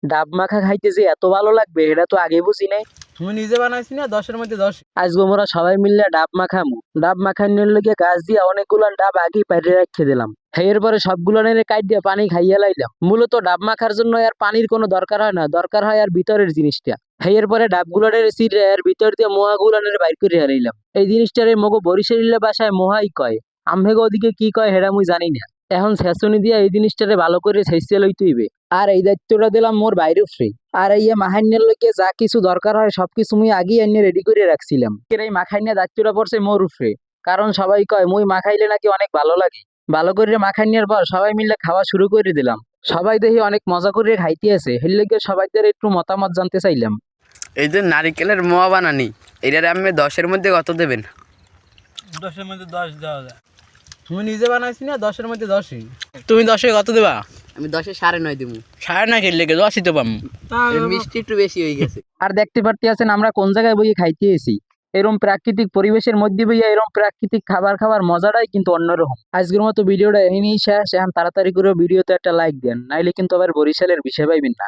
ডাব মাখা খাইতে যে এত ভালো লাগবে এটা তো আগে বুঝি নাই। তুমি নিজে বানাইছি না 10-এর মধ্যে 10। আজকে মোরা সবাই মিললে ডাব মাখামু। ডাব মাখানোর লগে গাছ দিয়া অনেকগুলান ডাব আগেই পাইরে রাখতে দিলাম। এরপরে সবগুলানের কাট দিয়ে পানি খাইয়া লাইলাম। মূলত ডাব মাখার জন্য আর পানির কোনো দরকার হয় না, দরকার হয় আর ভিতরের জিনিসটা। এরপরে ডাবগুলানের চিরে এর ভিতর দিয়ে মোয়াগুলানের বাইর করে হারাইলাম। এই জিনিসটারে মগো বরিশালের ভাষায় মোহাই কয়। আমভেগো ওদিকে কি কয় হেডা মুই জানি না। এখন ছেঁচনি দিয়া এই জিনিসটারে ভালো করে ছেঁচে লইতে হইবে। আর এই দায়িত্বটা দিলাম মোর বাইরে ফ্রি। আর এই মাখাইনের লইগে যা কিছু দরকার হয় সবকিছু মুই আগেই এনে রেডি করে রাখছিলাম। এই মাখাইনের দায়িত্বটা পড়ছে মোর উপরে, কারণ সবাই কয় মুই মাখাইলে নাকি অনেক ভালো লাগে। ভালো করে মাখাইনের পর সবাই মিলে খাওয়া শুরু করে দিলাম। সবাই দেখি অনেক মজা করে খাইতে আছে, এর লইগে সবাইদের একটু মতামত জানতে চাইলাম। এই যে নারিকেলের মোয়া বানানি, এটার আপনি 10-এর মধ্যে কত দেবেন? 10-এর মধ্যে 10 দেওয়া যায়। তুমি নিজে বানাইছি না 10-এর মধ্যে 10ই। তুমি 10-এ কত দেবা? আমি 10-এ 9.5 দেবো। 9.5 খেললে 10ই তো পাম। মিষ্টি একটু বেশি হয়ে গেছে। আর দেখতে পারতে আছেন আমরা কোন জায়গায় বইয়ে খাইতে এসি। এরকম প্রাকৃতিক পরিবেশের মধ্যে বইয়া এরকম প্রাকৃতিক খাবার খাবার মজাটাই কিন্তু অন্যরকম। আজকের মতো ভিডিওটা এখানেই শেষ। এখন তাড়াতাড়ি করে ভিডিওতে একটা লাইক দেন, নাইলে কিন্তু আবার বরিশালের বিষয় পাইবেন না।